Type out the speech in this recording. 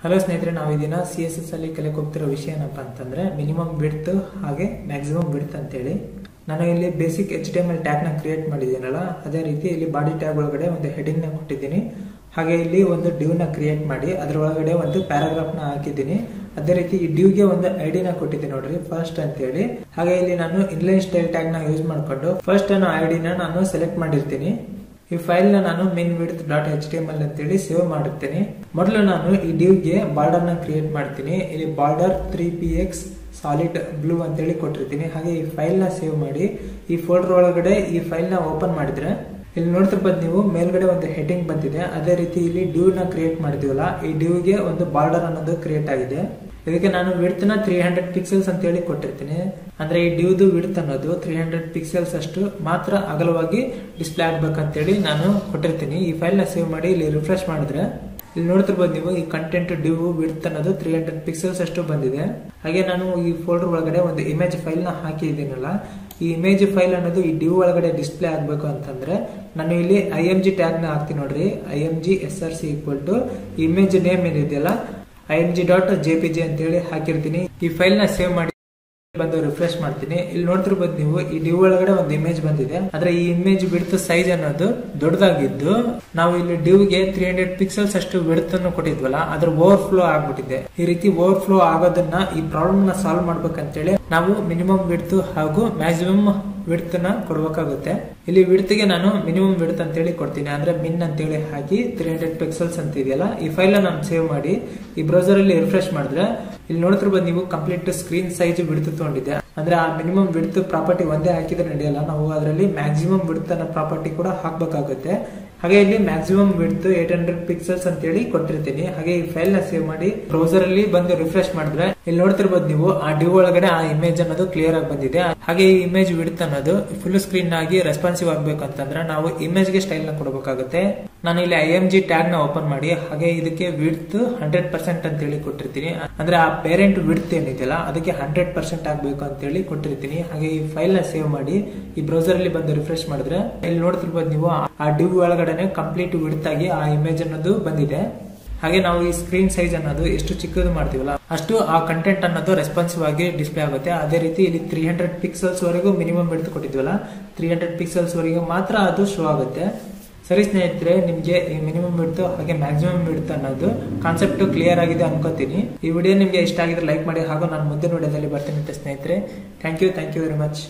Hello ಸ್ನೇಹಿತರೆ, ನಾವು ಇದನ್ನ CSS ಅಲ್ಲಿ ಕಲಿಯಕ್ಕೆ ಹೋಗ್ತಿರೋ ವಿಷಯ ಏನಪ್ಪಾ ಅಂತಂದ್ರೆ ಮಿನಿಮಮ್ ವಿಡ್ತ್ ಹಾಗೆ ಮ್ಯಾಕ್ಸಿಮಮ್ ವಿಡ್ತ್ ಅಂತ ಹೇಳಿ. ನಾನು ಇಲ್ಲಿ ಬೇಸಿಕ್ HTML ಟ್ಯಾಗ್ ನ ಕ್ರಿಯೇಟ್ ಮಾಡಿದ್ದೀನಲ್ಲ, ಅದೇ ರೀತಿ ಇಲ್ಲಿ ಬಾಡಿ ಟ್ಯಾಗ್ ಒಳಗಡೆ ಒಂದು ಹೆಡಿಂಗ್ ನ ಕೊಟ್ಟಿದ್ದೀನಿ. ಹಾಗೆ ಇಲ್ಲಿ ಒಂದು ಡಿವ್ ನ ಕ್ರಿಯೇಟ್ ಮಾಡಿ ಅದರ ಒಳಗಡೆ ಒಂದು ಪ್ಯಾರಾಗ್ರಾಫ್ ನ ಹಾಕಿದ್ದೀನಿ. ಅದೇ ರೀತಿ ಈ ಡಿವ್ ಗೆ ಒಂದು ಐಡಿ ನ ಕೊಟ್ಟಿದ್ದೀನಿ ನೋಡ್ರಿ, ಫಸ್ಟ್ ಅಂತ ಹೇಳಿ. ಹಾಗೆ ಇಲ್ಲಿ ನಾನು ಇನ್ಲೈನ್ ಸ್ಟೈಲ್ ಟ್ಯಾಗ್ ನ ಯೂಸ್ ಮಾಡಿಕೊಂಡು ಫಸ್ಟ್ ಅನ್ನೋ ಐಡಿ ನ ನಾನು ಸೆಲೆಕ್ಟ್ ಮಾಡಿರ್ತೀನಿ. ಈ ಫೈಲ್ ನ ನಾನು min_width.html ಅಂತೇಳಿ ಸೇವ್ ಮಾಡಿರ್ತೀನಿ. ಮೊದಲು ನಾನು ಈ ಡಿವ್ ಗೆ ಬಾರ್ಡರ್ ನ ಕ್ರಿಯೇಟ್ ಮಾಡ್ತೀನಿ. ಇಲ್ಲಿ ಬಾರ್ಡರ್ 3px ಸಾಲಿಡ್ ಬ್ಲೂ ಅಂತೇಳಿ ಕೊಟ್ಟಿರ್ತೀನಿ. ಹಾಗೆ ಈ ಫೈಲ್ ನ ಸೇವ್ ಮಾಡಿ ಈ ಫೋಲ್ಡರ್ ಒಳಗಡೆ ಈ ಫೈಲ್ ನ ಓಪನ್ ಮಾಡಿದ್ರೆ ಇಲ್ಲಿ ನೋಡ್ತಿರ್ಬೋದು ನೀವು, ಮೇಲ್ಗಡೆ ಒಂದು ಹೆಡಿಂಗ್ ಬಂದಿದೆ. ಅದೇ ರೀತಿ ಇಲ್ಲಿ ಡಿವ್ ನ ಕ್ರಿಯೇಟ್ ಮಾಡಿದೀವಲ್ಲ, ಈ ಡಿವ್ ಗೆ ಒಂದು ಬಾರ್ಡರ್ ಅನ್ನೋದು ಕ್ರಿಯೇಟ್ ಆಗಿದೆ. ಇದಕ್ಕೆ ನಾನು ವಿಡ್ತ್ ನ 300 ಪಿಕ್ಸೆಲ್ಸ್ ಅಂತ ಹೇಳಿ ಕೊಟ್ಟಿರ್ತೀನಿ. ಅಂದ್ರೆ ಈ ಡಿವ್ದು ವಿಡ್ತ್ ಅನ್ನೋದು 300 ಪಿಕ್ಸೆಲ್ಸ್ ಅಷ್ಟು ಮಾತ್ರ ಅಗಲವಾಗಿ ಡಿಸ್ಪ್ಲೇ ಆಗ್ಬೇಕಂತೇಳಿ ನಾನು ಕೊಟ್ಟಿರ್ತೀನಿ. ಈ ಫೈಲ್ ನ ಸೇವ್ ಮಾಡಿ ಇಲ್ಲಿ ರಿಫ್ರೆಶ್ ಮಾಡಿದ್ರೆ ಇಲ್ಲಿ ನೋಡ್ತಿರ್ಬೋದು ನೀವು, ಈ ಕಂಟೆಂಟ್ ಡಿವ್ ವಿಡ್ತ್ ಅನ್ನೋದು 300 ಪಿಕ್ಸೆಲ್ಸ್ ಅಷ್ಟು ಬಂದಿದೆ. ಹಾಗೆ ನಾನು ಈ ಫೋಲ್ಡರ್ ಒಳಗಡೆ ಒಂದು ಇಮೇಜ್ ಫೈಲ್ ನ ಹಾಕಿದ್ದೀನಲ್ಲ, ಈ ಇಮೇಜ್ ಫೈಲ್ ಅನ್ನೋದು ಈ ಡಿವ್ ಒಳಗಡೆ ಡಿಸ್ಪ್ಲೇ ಆಗ್ಬೇಕು ಅಂತಂದ್ರೆ ನಾನು ಇಲ್ಲಿ img ಟ್ಯಾಗ್ ನ ಹಾಕ್ತೀನಿ ನೋಡ್ರಿ. img src ಇಮೇಜ್ ನೇಮ್ ಏನಿದೆಯಲ್ಲ img.jpg ಅಂತ ಹೇಳಿ ಹಾಕಿರ್ತೀನಿ. ಈ ಫೈಲ್ ನ ಸೇವ್ ಮಾಡಿ ಬಂದು ರಿಫ್ರೆಶ್ ಮಾಡ್ತೀನಿ. ಇಲ್ಲಿ ನೋಡ್ತಿರ್ಬೋದು ನೀವು, ಈ ಡಿವ್ ಒಳಗಡೆ ಒಂದು ಇಮೇಜ್ ಬಂದಿದೆ. ಆದ್ರೆ ಈ ಇಮೇಜ್ ವಿಡ್ತ್ ಸೈಜ್ ಅನ್ನೋದು ದೊಡ್ಡದಾಗಿದ್ದು, ನಾವು ಇಲ್ಲಿ ಡಿವ್ ಗೆ 300 ಪಿಕ್ಸೆಲ್ಸ್ ಅಷ್ಟು ವಿಡ್ತ್ ಅನ್ನು ಕೊಟ್ಟಿದ್ವಲ್ಲ, ಅದ್ರ ಓವರ್ಫ್ಲೋ ಆಗ್ಬಿಟ್ಟಿದೆ. ಈ ರೀತಿ ಓವರ್ಫ್ಲೋ ಆಗೋದನ್ನ, ಈ ಪ್ರಾಬ್ಲಮ್ ನ ಸಾಲ್ವ್ ಮಾಡ್ಬೇಕಂತೇಳಿ ನಾವು ಮಿನಿಮಮ್ ವಿಡ್ತ್ ಹಾಗೂ ಮ್ಯಾಕ್ಸಿಮಮ್ ವಿಡ್ತ್ ನ ಕೊಡ್ಬೇಕಾಗುತ್ತೆ. ಇಲ್ಲಿ ವಿಡ್ತ್ ಗೆ ನಾನು ಮಿನಿಮಮ್ ವಿಡ್ತ್ ಅಂತೇಳಿ ಕೊಡ್ತೀನಿ. ಅಂದ್ರೆ ಮಿನ್ ಅಂತೇಳಿ ಹಾಕಿ 300 ಪಿಕ್ಸೆಲ್ಸ್ ಅಂತ ಇದೆಯಲ್ಲ, ಈ ಫೈಲ್ ನಾನು ಸೇವ್ ಮಾಡಿ ಈ ಬ್ರೌಸರ್ ಅಲ್ಲಿ ರಿಫ್ರೆಶ್ ಮಾಡಿದ್ರೆ ಇಲ್ಲಿ ನೋಡ್ತಿರ್ಬೋದು ನೀವು, ಕಂಪ್ಲೀಟ್ ಸ್ಕ್ರೀನ್ ಸೈಜ್ ವಿಡ್ತ್ ತಗೊಂಡಿದೆ. ಅಂದ್ರೆ ಆ ಮಿನಿಮಮ್ ವಿಡ್ತ್ ಪ್ರಾಪರ್ಟಿ ಒಂದೇ ಹಾಕಿದ್ರೆ ನಡೆಯಲ್ಲ, ನಾವು ಅದರಲ್ಲಿ ಮ್ಯಾಕ್ಸಿಮಮ್ ವಿಡ್ತ್ ಅನ್ನೋ ಪ್ರಾಪರ್ಟಿ ಕೂಡ ಹಾಕ್ಬೇಕಾಗುತ್ತೆ. ಹಾಗೆ ಇಲ್ಲಿ ಮ್ಯಾಕ್ಸಿಮಮ್ ವಿಡ್ತ್ 800 ಪಿಕ್ಸೆಲ್ಸ್ ಅಂತ ಹೇಳಿ ಕೊಟ್ಟಿರ್ತೀನಿ. ಹಾಗೆ ಈ ಫೈಲ್ ನ ಸೇವ್ ಮಾಡಿ ಬ್ರೌಸರ್ ಅಲ್ಲಿ ಬಂದು ರಿಫ್ರೆಶ್ ಮಾಡಿದ್ರೆ ಇಲ್ಲಿ ನೋಡ್ತಿರ್ಬೋದು ನೀವು, ಆ ಡಿವ್ ಒಳಗಡೆ ಆ ಇಮೇಜ್ ಅನ್ನೋದು ಕ್ಲಿಯರ್ ಆಗಿ ಬಂದಿದೆ. ಹಾಗೆ ಈ ಇಮೇಜ್ ವಿಡ್ತ್ ಅನ್ನೋದು ಫುಲ್ ಸ್ಕ್ರೀನ್ ಆಗಿ ರೆಸ್ಪಾನ್ಸಿವ್ ಆಗ್ಬೇಕು ಅಂತಂದ್ರೆ ನಾವು ಇಮೇಜ್ ಗೆ ಸ್ಟೈಲ್ ನ ಕೊಡಬೇಕಾಗುತ್ತೆ. ನಾನು ಇಲ್ಲಿ img ಟ್ಯಾಗ್ ನ ಓಪನ್ ಮಾಡಿ ಹಾಗೆ ಇದಕ್ಕೆ ವಿಡ್ತ್ 100% ಅಂತ ಹೇಳಿ ಕೊಟ್ಟಿರ್ತೀನಿ. ಅಂದ್ರೆ ಆ ಪೇರೆಂಟ್ ವಿಡ್ತ್ ಏನಿದೆಯಲ್ಲ ಅದಕ್ಕೆ 100% ಆಗ್ಬೇಕು ಅಂತ ಹೇಳಿ ಕೊಟ್ಟಿರ್ತೀನಿ. ಹಾಗೆ ಈ ಫೈಲ್ ನ ಸೇವ್ ಮಾಡಿ ಈ ಬ್ರೌಸರ್ ಅಲ್ಲಿ ಬಂದು ರಿಫ್ರೆಶ್ ಮಾಡಿದ್ರೆ ಇಲ್ಲಿ ನೋಡ್ತಿರ್ಬೋದು ನೀವು, ಆ ಡಿವ್ ಒಳಗಡೆ ಕಂಪ್ಲೀಟ್ ವಿಡ್ತ್ ಆಗಿ ಆ ಇಮೇಜ್ ಅನ್ನೋದು ಬಂದಿದೆ. ಹಾಗೆ ನಾವು ಈ ಸ್ಕ್ರೀನ್ ಸೈಜ್ ಅನ್ನೋದು ಎಷ್ಟು ಚಿಕ್ಕದು ಮಾಡ್ತೀವಲ್ಲ ಅಷ್ಟು ಆ ಕಂಟೆಂಟ್ ಅನ್ನೋದು ರೆಸ್ಪಾನ್ಸಿವ್ ಆಗಿ ಡಿಸ್ಪ್ಲೇ ಆಗುತ್ತೆ. ಅದೇ ರೀತಿ ಇಲ್ಲಿ 300 ಪಿಕ್ಸೆಲ್ಸ್ ವರೆಗೂ ಮಿನಿಮಮ್ ವಿಡ್ತ್ ಕೊಟ್ಟಿದ್ವಲ್ಲ, 300 ಪಿಕ್ಸೆಲ್ಸ್ ವರೆಗೂ ಮಾತ್ರ ಅದು ಶೋ ಆಗುತ್ತೆ. ಸರಿ ಸ್ನೇಹಿತರೆ, ನಿಮ್ಗೆ ಈ ಮಿನಿಮಮ್ ವಿಡ್ತ್ ಹಾಗೆ ಮ್ಯಾಕ್ಸಿಮಮ್ ವಿಡ್ತ್ ಅನ್ನೋದು ಕಾನ್ಸೆಪ್ಟ್ ಕ್ಲಿಯರ್ ಆಗಿದೆ ಅನ್ಕೋತೀನಿ. ಈ ವಿಡಿಯೋ ನಿಮ್ಗೆ ಇಷ್ಟ ಆಗಿದ್ರೆ ಲೈಕ್ ಮಾಡಿ, ಹಾಗೂ ನಾನು ಮುಂದಿನ ವಿಡಿಯೋದಲ್ಲಿ ಬರ್ತೀನಿ ಸ್ನೇಹಿತರೆ. Thank you very much.